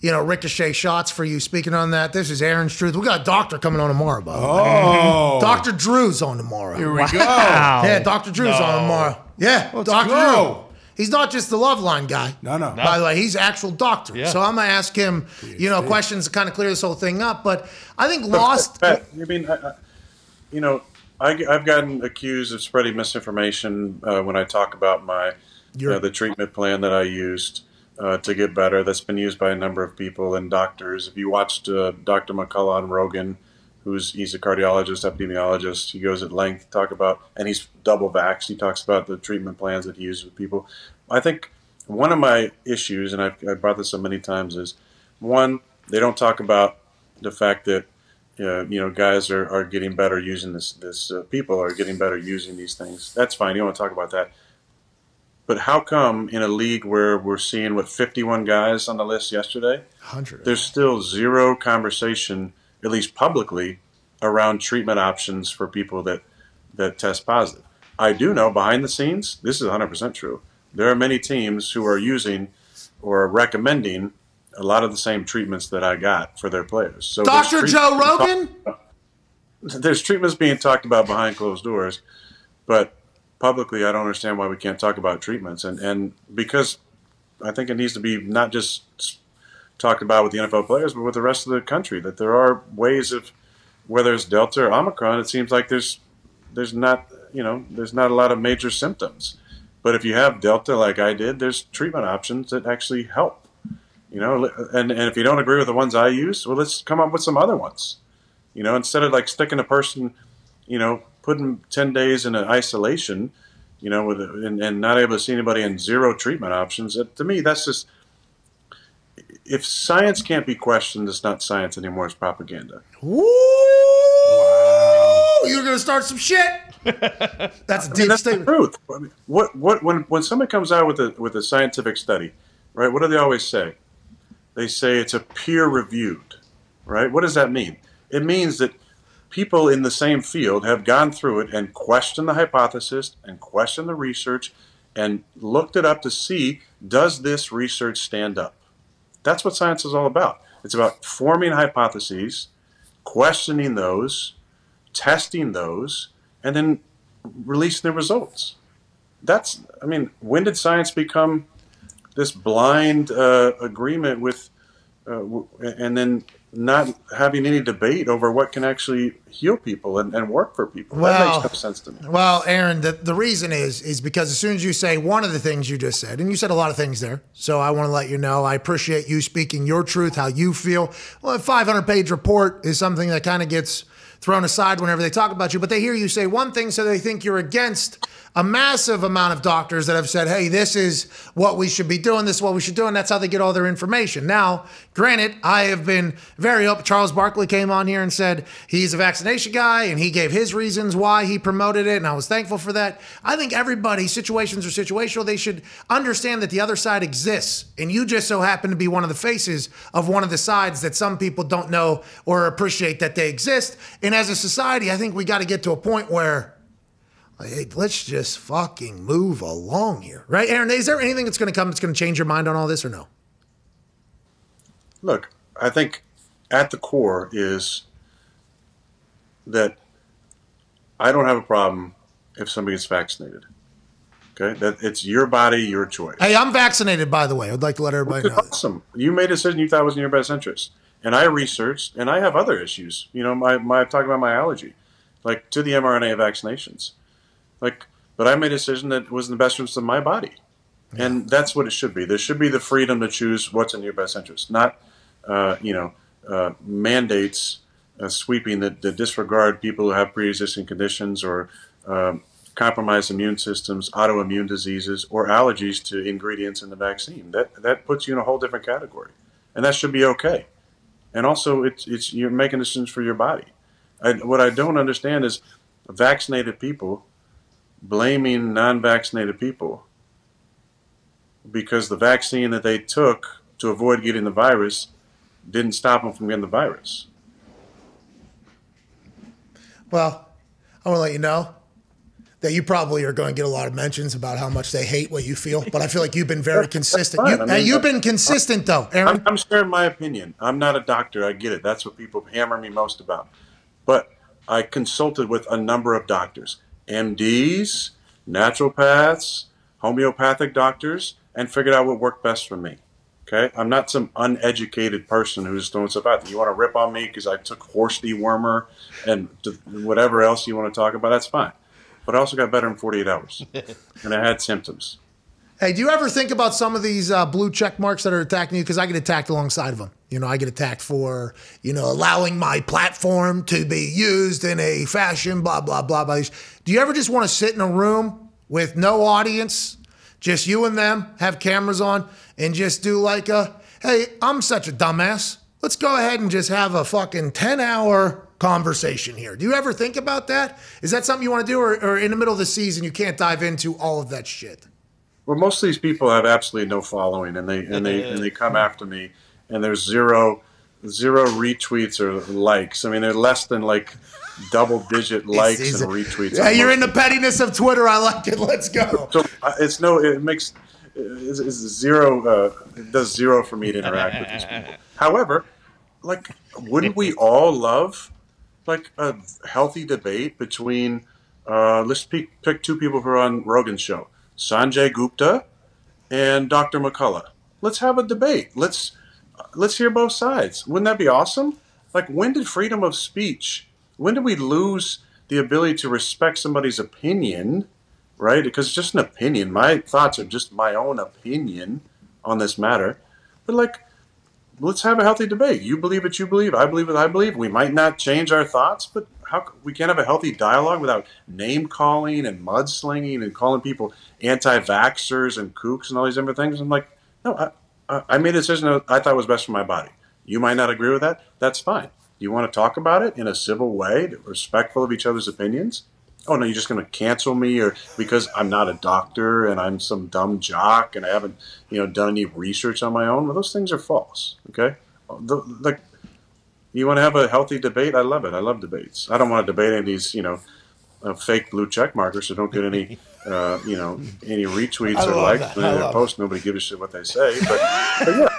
ricochet shots for you speaking on that. This is Aaron's Truth. We got a doctor coming on tomorrow, by the way. Oh. Dr. Drew's on tomorrow. Here we go. Yeah, Dr. Drew's on tomorrow. Yeah, Dr. go. Drew. He's not just the love line guy. No. By the way, he's an actual doctor. Yeah. So I'm going to ask him, questions to kind of clear this whole thing up. But I think Pat, I've gotten accused of spreading misinformation when I talk about the treatment plan that I used to get better. That's been used by a number of people and doctors. If you watched Dr. McCullough on Rogan, he's a cardiologist, epidemiologist, he goes at length to talk about, and he's double vaxxed. He talks about the treatment plans that he uses with people. I think one of my issues, and I've brought this up many times, is one, they don't talk about the fact that guys are getting better using this. People are getting better using these things. That's fine. You don't want to talk about that. But how come in a league where we're seeing 51 guys on the list yesterday, 100. There's still zero conversation, at least publicly, around treatment options for people that test positive? I do know behind the scenes, this is 100% true. There are many teams who are using or recommending a lot of the same treatments that I got for their players. So Dr. Joe Rogan? There's treatments being talked about behind closed doors, but publicly I don't understand why we can't talk about treatments. And because I think it needs to be not just talked about with the NFL players, but with the rest of the country, that there are ways of, whether it's Delta or Omicron, it seems like there's not a lot of major symptoms. But if you have Delta like I did, there's treatment options that actually help. And if you don't agree with the ones I use, well, let's come up with some other ones. Instead of sticking a person, putting 10 days in an isolation, and not able to see anybody and zero treatment options. To me, that's just, if science can't be questioned, it's not science anymore. It's propaganda. Ooh, wow. You're going to start some shit. That's a deep statement. The truth. I mean, when somebody comes out with a scientific study, right? What do they always say? They say it's a peer-reviewed, right? What does that mean? It means that people in the same field have gone through it and questioned the hypothesis and questioned the research and looked it up to see, does this research stand up? That's what science is all about. It's about forming hypotheses, questioning those, testing those, and then releasing the results. When did science become this blind agreement with, and then not having any debate over what can actually heal people and work for people? That makes no sense to me. Well, Aaron, the reason is because as soon as you say one of the things you just said, and you said a lot of things there, so I want to let you know, I appreciate you speaking your truth, how you feel. Well, a 500-page report is something that kind of gets thrown aside whenever they talk about you, but they hear you say one thing, so they think you're against a massive amount of doctors that have said, hey, this is what we should be doing, this is what we should do, and that's how they get all their information. Now, granted, I have been very open. Charles Barkley came on here and said he's a vaccination guy, and he gave his reasons why he promoted it, and I was thankful for that. I think everybody, situations are situational. They should understand that the other side exists, and you just so happen to be one of the faces of one of the sides that some people don't know or appreciate that they exist. And as a society, I think we got to get to a point where, hey, let's just fucking move along here. Right, Aaron? Is there anything that's going to come that's going to change your mind on all this or no? Look, I think at the core is that I don't have a problem if somebody gets vaccinated. Okay? That it's your body, your choice. Hey, I'm vaccinated, by the way. I'd like to let everybody know. Awesome. You made a decision you thought was in your best interest. And I researched, and I have other issues. I'm talking about my allergy, to the mRNA vaccinations. But I made a decision that was in the best interest of my body. Yeah. And that's what it should be. There should be the freedom to choose what's in your best interest, not, mandates sweeping that disregard people who have pre-existing conditions or compromised immune systems, autoimmune diseases, or allergies to ingredients in the vaccine. That puts you in a whole different category. And that should be okay. And also, it's you're making decisions for your body. What I don't understand is vaccinated people blaming non-vaccinated people because the vaccine that they took to avoid getting the virus didn't stop them from getting the virus. Well, I want to let you know that you probably are going to get a lot of mentions about how much they hate what you feel, but I feel like you've been very consistent. You've been consistent, though, Aaron. I'm sharing my opinion. I'm not a doctor. I get it. That's what people hammer me most about. But I consulted with a number of doctors, MDs, naturopaths, homeopathic doctors, and figured out what worked best for me. Okay? I'm not some uneducated person who's throwing stuff out there. You want to rip on me because I took horse dewormer and whatever else you want to talk about, that's fine. But I also got better in 48 hours, and I had symptoms. Hey, do you ever think about some of these blue check marks that are attacking you? Because I get attacked alongside of them. You know, I get attacked for, allowing my platform to be used in a fashion, blah, blah, blah, blah. Do you ever just want to sit in a room with no audience, just you and them, have cameras on, and just do like hey, I'm such a dumbass. Let's go ahead and just have a fucking 10-hour conversation here. Do you ever think about that? Is that something you want to do, or in the middle of the season you can't dive into all of that shit? Well, most of these people have absolutely no following, and they come after me, and there's zero retweets or likes. I mean, they're less than like double-digit likes and retweets. Yeah, you're in the pettiness of Twitter. I like it. Let's go. So it's zero. It does zero for me to interact with these people. However, like, wouldn't we all love like a healthy debate between let's pick two people who are on Rogan's show, Sanjay Gupta and Dr. McCullough. Let's have a debate. Let's hear both sides. Wouldn't that be awesome? Like, when did freedom of speech, when did we lose the ability to respect somebody's opinion, right? Because it's just an opinion. My thoughts are just my own opinion on this matter. But like, let's have a healthy debate. You believe what you believe. I believe what I believe. We might not change our thoughts, but we can't have a healthy dialogue without name calling and mudslinging and calling people anti-vaxxers and kooks and all these different things. I'm like, no, I made a decision that I thought was best for my body. You might not agree with that. That's fine. You want to talk about it in a civil way, respectful of each other's opinions? Oh, no, you're just going to cancel me or because I'm not a doctor and I'm some dumb jock and I haven't, done any research on my own? Well, those things are false, okay? You want to have a healthy debate? I love it. I love debates. I don't want to debate any of these, fake blue check markers so don't get any, any retweets or likes on their posts. Nobody gives a shit what they say. But yeah,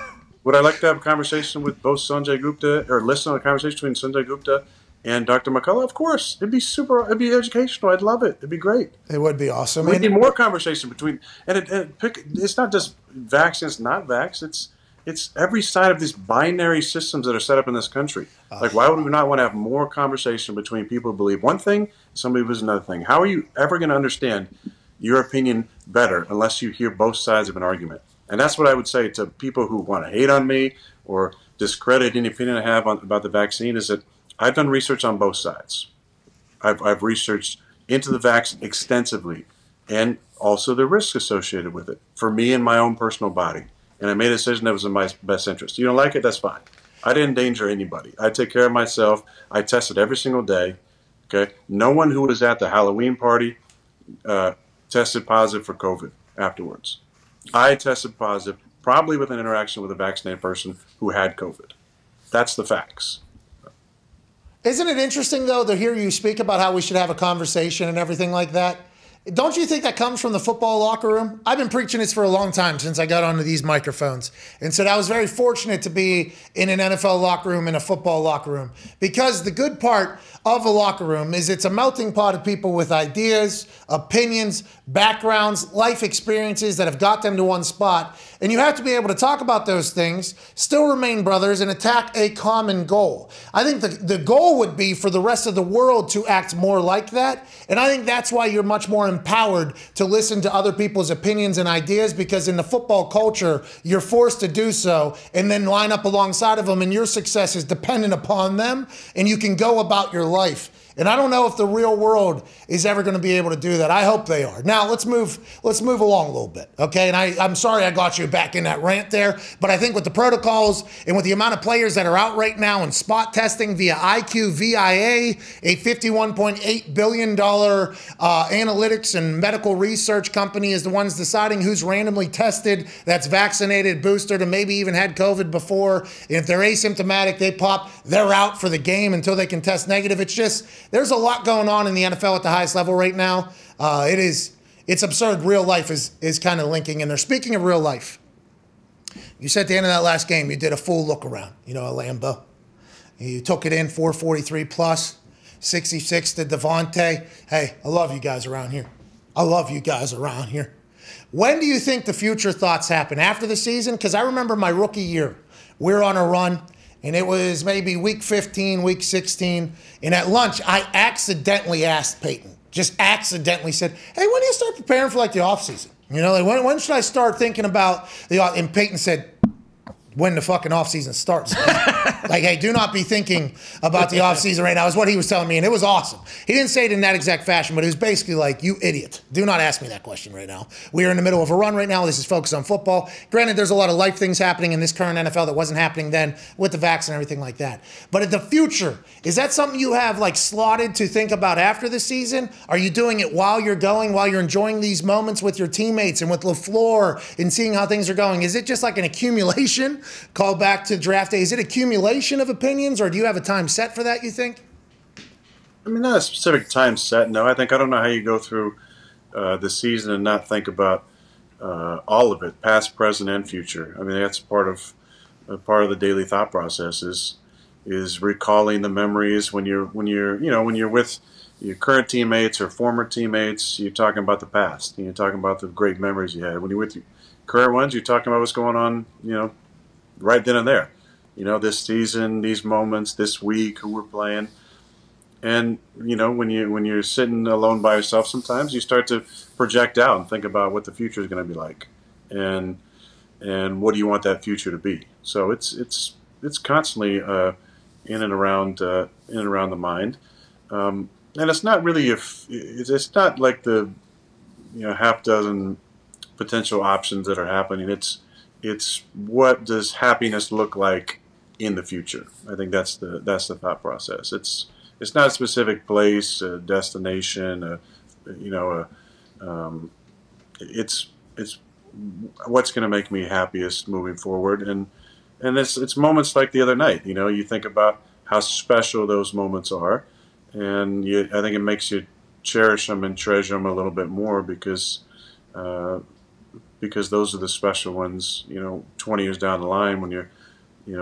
would I like to have a conversation with both Sanjay Gupta or listen to a conversation between Sanjay Gupta and Dr. McCullough? Of course. It'd be educational. I'd love it. It'd be great. It would be awesome. We need more conversation between, it's not just vaccines, not vax. It's every side of these binary systems that are set up in this country. Like, why would we not want to have more conversation between people who believe one thing, somebody who believes another thing? How are you ever going to understand your opinion better unless you hear both sides of an argument? And that's what I would say to people who want to hate on me or discredit any opinion I have about the vaccine is that I've done research on both sides. I've researched into the vaccine extensively and also the risks associated with it for me and my own personal body. And I made a decision that was in my best interest. You don't like it? That's fine. I didn't endanger anybody. I take care of myself. I tested every single day. Okay. No one who was at the Halloween party tested positive for COVID afterwards. I tested positive, probably with an interaction with a vaccinated person who had COVID. That's the facts. Isn't it interesting, though, to hear you speak about how we should have a conversation and everything like that? Don't you think that comes from the football locker room? I've been preaching this for a long time since I got onto these microphones. And so I was very fortunate to be in an NFL locker room and a football locker room. Because the good part of a locker room is it's a melting pot of people with ideas, opinions, backgrounds, life experiences that have got them to one spot. And you have to be able to talk about those things, still remain brothers, and attack a common goal. I think the goal would be for the rest of the world to act more like that. And I think that's why you're much more empowered to listen to other people's opinions and ideas, because in the football culture, you're forced to do so and then line up alongside of them, and your success is dependent upon them, and you can go about your life. And I don't know if the real world is ever going to be able to do that. I hope they are. Now, let's move along a little bit, okay? And I'm sorry I got you back in that rant there, but I think with the protocols and with the amount of players that are out right now in spot testing via IQVIA, a $51.8 billion analytics and medical research company is the ones deciding who's randomly tested, that's vaccinated, boosted, and maybe even had COVID before. And if they're asymptomatic, they pop, they're out for the game until they can test negative. It's just there's a lot going on in the NFL at the highest level right now. It's absurd. Real life is kind of linking in there. Speaking of real life, you said at the end of that last game, you did a full look around, at Lambeau. You took it in, 443 plus, 66 to Devontae. Hey, I love you guys around here. When do you think the future thoughts happen? After the season? Because I remember my rookie year, we were on a run, and it was maybe week 15, week 16, and at lunch, I accidentally asked Peyton, just accidentally said, hey, when do you start preparing for, the offseason? When should I start thinking about and Peyton said, when the fucking offseason starts. Hey, do not be thinking about the offseason right now is what he was telling me, and it was awesome. He didn't say it in that exact fashion, but it was basically like, you idiot. Do not ask me that question right now. We are in the middle of a run right now. This is focused on football. Granted, there's a lot of life things happening in this current NFL that wasn't happening then with the vax and everything like that. But in the future, is that something you have slotted to think about after the season? Are you doing it while you're enjoying these moments with your teammates and with LaFleur and seeing how things are going? Is it just like an accumulation? Call back to draft day. Is it accumulation of opinions, or do you have a time set for that, you think? I mean, not a specific time set, no. I don't know how you go through the season and not think about all of it, past, present, and future. I mean, that's part of the daily thought process is recalling the memories when you're with your current teammates or former teammates. You're talking about the past, and you're talking about the great memories you had. When you're with your current ones, you're talking about what's going on, right then and there. This season, these moments, this week, who we're playing. And, when you're sitting alone by yourself, sometimes you start to project out and think about what the future is going to be like. And what do you want that future to be? So it's constantly in and around the mind. And it's not really it's not like the half dozen potential options that are happening. It's what does happiness look like in the future? I think that's the thought process. It's not a specific place, a destination, it's what's going to make me happiest moving forward, and it's moments like the other night. You think about how special those moments are, and I think it makes you cherish them and treasure them a little bit more because those are the special ones, 20 years down the line when you're,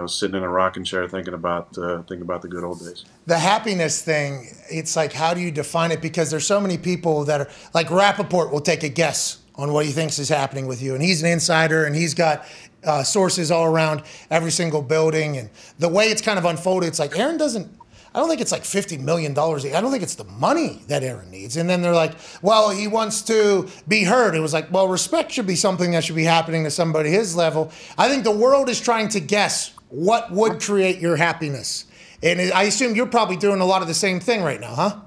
sitting in a rocking chair thinking about the good old days. The happiness thing, it's like, how do you define it? Because there's so many people that are, like Rappaport will take a guess on what he thinks is happening with you. And he's an insider, and he's got sources all around every single building. And the way it's kind of unfolded, it's like Aaron I don't think it's like $50 million. I don't think it's the money that Aaron needs. And then they're like, well, he wants to be heard. It was like, well, respect should be something that should be happening to somebody his level. I think the world is trying to guess what would create your happiness. And I assume you're probably doing a lot of the same thing right now, huh?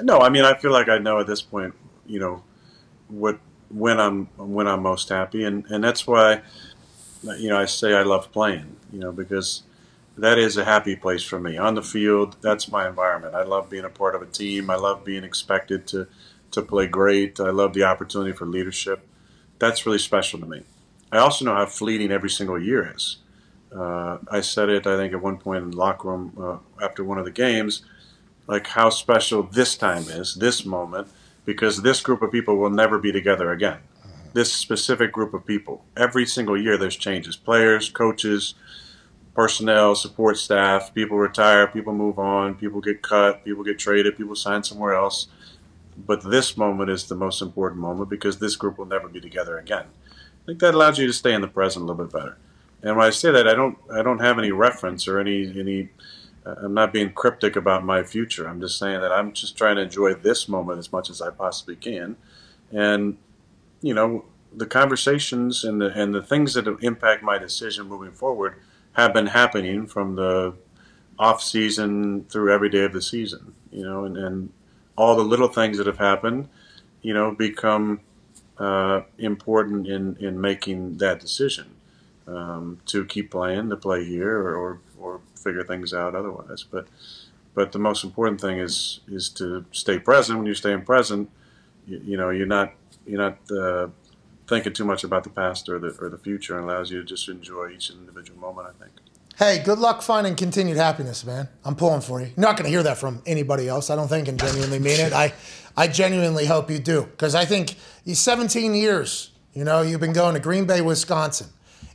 No, I mean, I feel like I know at this point, when I'm most happy. And that's why, I say I love playing, because that is a happy place for me. On the field, that's my environment. I love being a part of a team. I love being expected to play great. I love the opportunity for leadership. That's really special to me. I also know how fleeting every single year is. I said it, I think, at one point in the locker room after one of the games, like how special this time is, this moment, because this group of people will never be together again. This specific group of people. Every single year there's changes. Players, coaches, personnel, support staff, people retire, people move on, people get cut, people get traded, people sign somewhere else. But this moment is the most important moment because this group will never be together again. I think that allows you to stay in the present a little bit better. And when I say that, I don't have any reference or any I'm not being cryptic about my future. I'm just saying that I'm just trying to enjoy this moment as much as I possibly can. And, the conversations and the things that impact my decision moving forward have been happening from the off season through every day of the season, and all the little things that have happened, become important in making that decision to keep playing, to play here or figure things out otherwise. But the most important thing is to stay present. When you're staying present, you're not thinking too much about the past or the future, and allows you to just enjoy each individual moment, I think. Hey, good luck finding continued happiness, man. I'm pulling for you. You're not going to hear that from anybody else, I don't think, and genuinely mean it. I genuinely hope you do, because I think 17 years, you've been going to Green Bay, Wisconsin,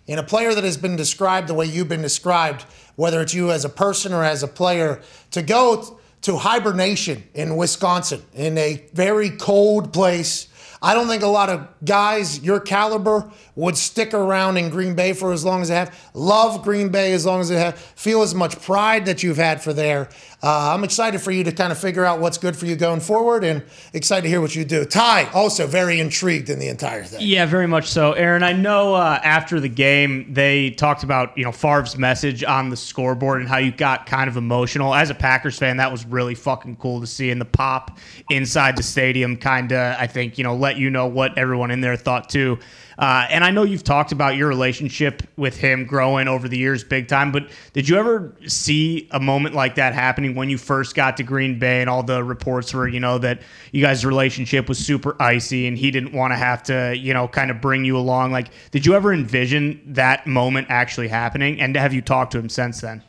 and a player that has been described the way you've been described, whether it's you as a person or as a player, to go to hibernation in Wisconsin, in a very cold place. I don't think a lot of guys your caliber would stick around in Green Bay for as long as they have. Love Green Bay as long as they have. Feel as much pride that you've had for there. I'm excited for you to kind of figure out what's good for you going forward, and excited to hear what you do. Ty, also very intrigued in the entire thing. Yeah, very much so. Aaron, I know after the game they talked about Favre's message on the scoreboard and how you got kind of emotional. As a Packers fan, that was really fucking cool to see, and the pop inside the stadium kind of, I think, let you know what everyone in there thought too. And I know you've talked about your relationship with him growing over the years big time, but did you ever see a moment like that happening when you first got to Green Bay and all the reports were, that you guys' relationship was super icy and he didn't want to have to, kind of bring you along? Like, did you ever envision that moment actually happening? And have you talked to him since then?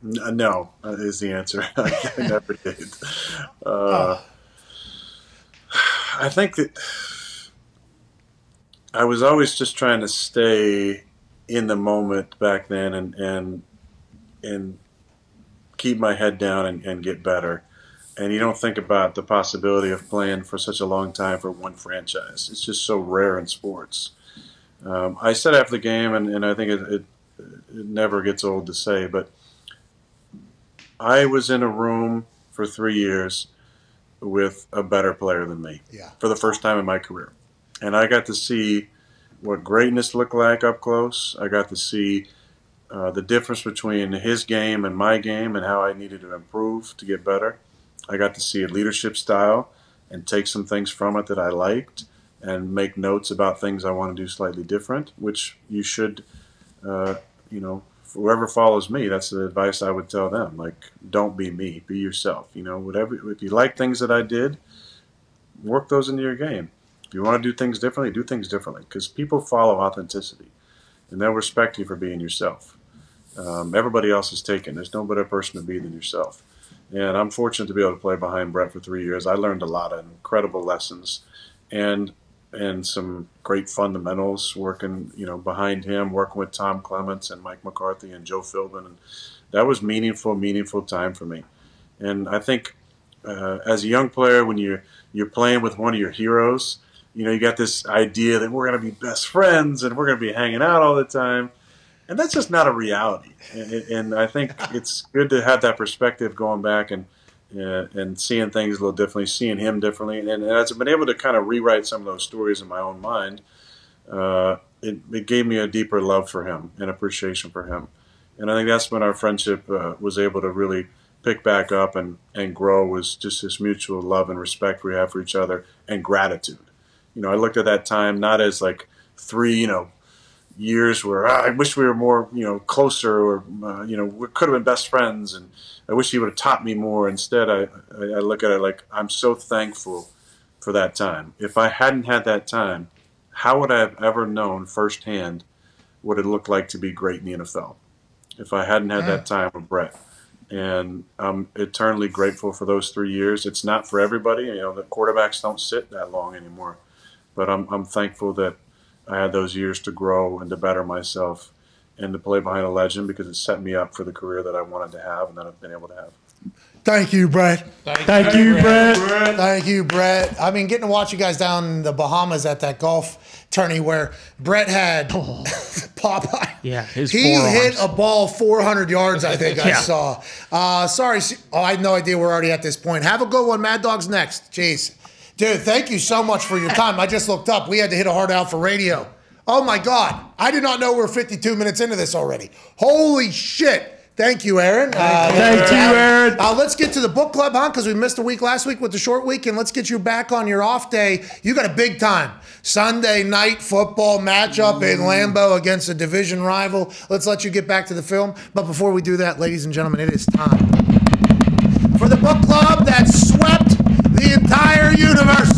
No, is the answer. I never did. I think that I was always just trying to stay in the moment back then and keep my head down and get better. And you don't think about the possibility of playing for such a long time for one franchise. It's just so rare in sports. I said after the game, and I think it never gets old to say, but I was in a room for 3 years with a better player than me for the first time in my career. And I got to see what greatness looked like up close. I got to see the difference between his game and my game and how I needed to improve to get better. I got to see a leadership style and take some things from it that I liked and make notes about things I want to do slightly different, which you should, whoever follows me, that's the advice I would tell them. Like, don't be me, be yourself. Whatever. If you like things that I did, work those into your game. If you want to do things differently, do things differently, because people follow authenticity, and they'll respect you for being yourself. Everybody else is taken. There's no better person to be than yourself. And I'm fortunate to be able to play behind Brett for 3 years. I learned a lot of incredible lessons and some great fundamentals working, behind him, working with Tom Clements and Mike McCarthy and Joe Philbin. And that was meaningful time for me. And I think as a young player, when you're playing with one of your heroes, you got this idea that we're going to be best friends and we're going to be hanging out all the time. And that's just not a reality. And I think it's good to have that perspective going back and seeing things a little differently, seeing him differently. And as I've been able to kind of rewrite some of those stories in my own mind, it gave me a deeper love for him and appreciation for him. And I think that's when our friendship was able to really pick back up and grow, was just this mutual love and respect we have for each other and gratitude. I looked at that time not as like 3, years where I wish we were more, closer, or, we could have been best friends, and I wish he would have taught me more. Instead, I look at it like, I'm so thankful for that time. If I hadn't had that time, how would I have ever known firsthand what it looked like to be great in the NFL? If I hadn't had that time with Brett. And I'm eternally grateful for those 3 years. It's not for everybody. The quarterbacks don't sit that long anymore. But I'm thankful that I had those years to grow and to better myself and to play behind a legend, because it set me up for the career that I wanted to have and that I've been able to have. Thank you, Brett. Thank you, Brett. Thank you, Brett. I mean, getting to watch you guys down in the Bahamas at that golf tourney where Brett had Popeye. Yeah, his he forearms. hit a ball 400 yards, I think I saw. Sorry. I had no idea we're already at this point. Have a good one. Mad Dog's next. Jeez. Dude, thank you so much for your time. I just looked up. We had to hit a hard out for radio. Oh, my God. I did not know we were 52 minutes into this already. Holy shit. Thank you, Aaron. Thank you, Aaron. Let's get to the book club, huh? Because we missed a week last week with the short week, and let's get you back on your off day. You got a big time Sunday night football matchup in Lambeau against a division rival. Let's let you get back to the film. But before we do that, ladies and gentlemen, it is time for the book club that swept the entire universe.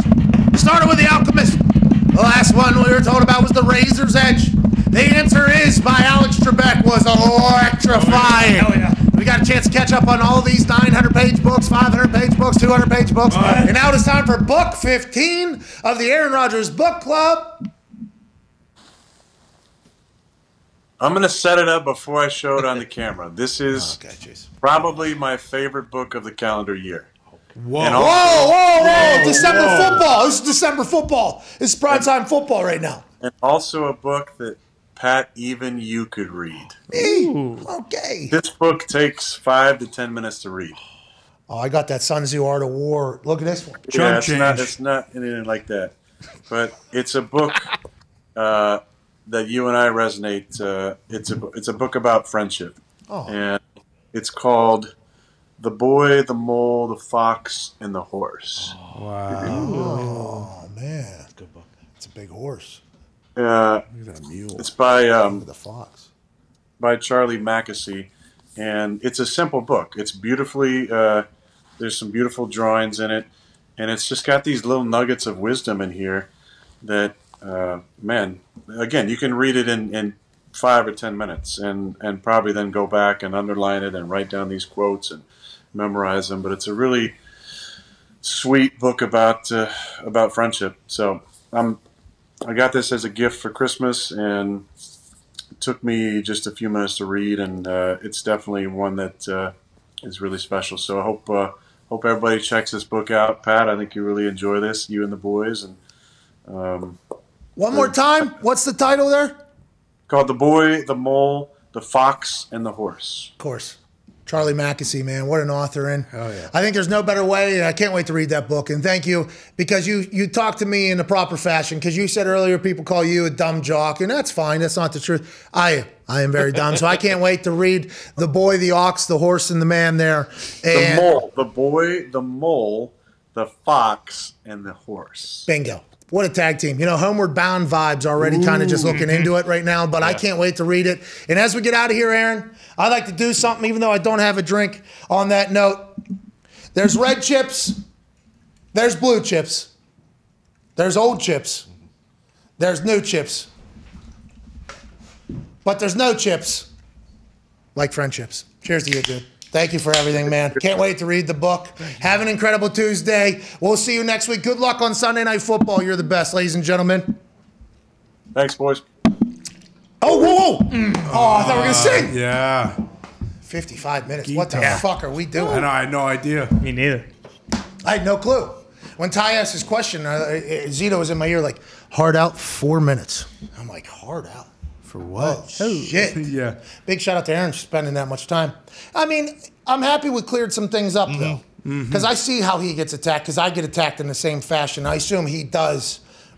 Started with The Alchemist. The last one we were told about was The Razor's Edge. The answer is by Alex Trebek was electrifying. Hell yeah. We got a chance to catch up on all these 900-page books, 500-page books, 200-page books. And now it's time for book 15 of the Aaron Rodgers Book Club. I'm going to set it up before I show it on the camera. This is probably my favorite book of the calendar year. Whoa. And Whoa. December football. This is December football. This is primetime football right now. And also a book that, Pat, even you could read. Me? Okay. This book takes 5 to 10 minutes to read. Oh, I got that Sun Tzu Art of War. Look at this one. Yeah, it's not anything like that. But it's a book that you and I resonate. It's a book about friendship. Oh. And it's called The Boy, the Mole, the Fox, and the Horse. Oh, man. That's a good book. It's a big horse. It's by The fox. by Charlie Mackesy, and it's a simple book. It's beautifully there's some beautiful drawings in it, and it's just got these little nuggets of wisdom in here that man, again, you can read it in 5 or 10 minutes and probably then go back and underline it and write down these quotes and memorize them. But it's a really sweet book about friendship. So I got this as a gift for Christmas, and it took me just a few minutes to read, and it's definitely one that is really special. So I hope everybody checks this book out. Pat, I think you really enjoy this, you and the boys. And one more time. What's the title there? Called The Boy, the Mole, the Fox, and the Horse. Of course. Charlie Mackesy, man, what an author. And Oh, yeah. I think there's no better way, and I can't wait to read that book. And thank you, because you talked to me in the proper fashion, because you said earlier people call you a dumb jock, and that's fine. That's not the truth. I am very dumb, so I can't wait to read The Boy, the Ox, the Horse, and the Man there. And The Mole, the Boy, the Mole, the Fox, and the Horse. Bingo. What a tag team. Homeward Bound vibes already kind of just looking into it right now, but I can't wait to read it. And as we get out of here, Aaron, I'd like to do something, even though I don't have a drink on that note. There's red chips. There's blue chips. There's old chips. There's new chips. But there's no chips like friendships. Cheers to you, dude. Thank you for everything, man. Can't wait to read the book. Have an incredible Tuesday. We'll see you next week. Good luck on Sunday Night Football. You're the best, ladies and gentlemen. Thanks, boys. Oh, whoa. Oh, I thought we were going to sing. Yeah. 55 minutes. What the fuck are we doing? I know. I had no idea. Me neither. I had no clue. When Ty asked his question, Zito was in my ear like, hard out 4 minutes. I'm like, hard out? For what? Oh, shit. Yeah. Big shout out to Aaron for spending that much time. I mean, I'm happy we cleared some things up, though. Because I see how he gets attacked, because I get attacked in the same fashion. I assume he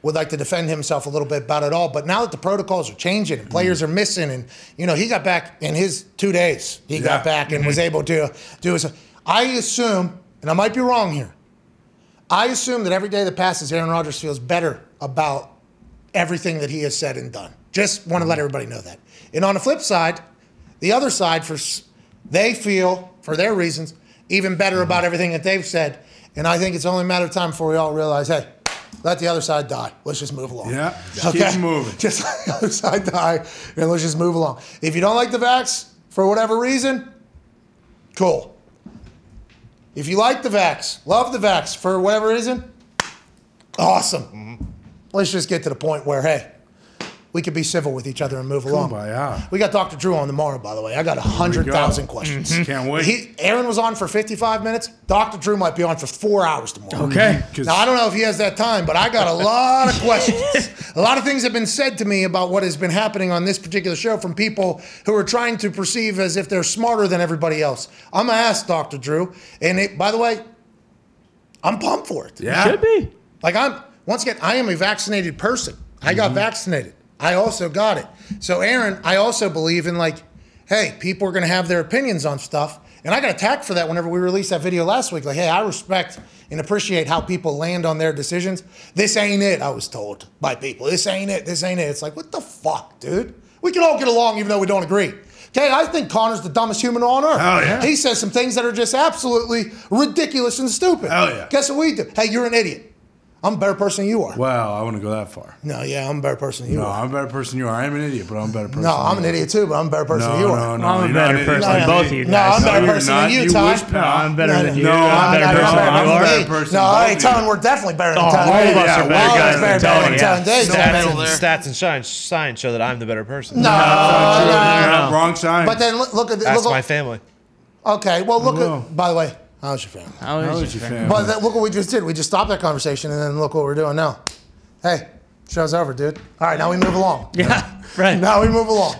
would like to defend himself a little bit about it all. But now that the protocols are changing and players are missing, and, he got back in his 2 days. He got back and was able to do his. I assume, and I might be wrong here, I assume that every day that passes, Aaron Rodgers feels better about everything that he has said and done. Just want to let everybody know that. And on the flip side, the other side, they feel, for their reasons, even better about everything that they've said. And I think it's only a matter of time before we all realize, hey, let the other side die. Let's just move along. Yeah. Just keep moving. Just let the other side die, and let's just move along. If you don't like the vax, for whatever reason, cool. If you like the vax, love the vax, for whatever reason, awesome. Let's just get to the point where, hey, we could be civil with each other and move along. Kumbaya. We got Dr. Drew on tomorrow, by the way. I got 100,000 questions. Can't wait. Aaron was on for 55 minutes. Dr. Drew might be on for 4 hours tomorrow. Okay. Now, I don't know if he has that time, but I got a lot of questions. A lot of things have been said to me about what has been happening on this particular show from people who are trying to perceive as if they're smarter than everybody else. I'm going to ask Dr. Drew. And by the way, I'm pumped for it. Yeah. Should be. Like once again, I am a vaccinated person. I got vaccinated. I also got it. So Aaron, I also believe in hey, people are going to have their opinions on stuff. And I got attacked for that whenever we released that video last week. Like, hey, I respect and appreciate how people land on their decisions. This ain't it, I was told by people. This ain't it. This ain't it. It's like, what the fuck, dude? We can all get along even though we don't agree. Okay, I think Connor's the dumbest human on earth. Oh, yeah. He says some things that are just absolutely ridiculous and stupid. Oh, yeah. Guess what we do? Hey, you're an idiot. I'm a better person than you are. Wow, I wouldn't go that far. No, yeah, I'm a better person than you No, are. I'm a better person than you are. I am an idiot, but I'm a better person. No, than I'm you an are. idiot too, but I'm a better person than you are. No, I'm a you're better not an person idiot. than both of you No, guys. I'm a better you're person not. than you, You Ty. wish, pal. I'm better than you. No, I'm better I'm person not. than I'm you a are. better person. No, Both hey, of you. Tone, we're definitely better than Oh, Tone. all of us Yeah, are better well, guys it's than better Tony. than Yeah. Tone. There you go. Stats and science show that I'm the better person. No, no. Wrong sign. But then look at Ask look. my family. Okay, well look Whoa. at. By the way, how's your family? How How is is your your family? family? But then, look what we just did. We just stopped that conversation, and then look what we're doing now. Hey, show's over, dude. All right, now we move along. Yeah, right. Now we move along.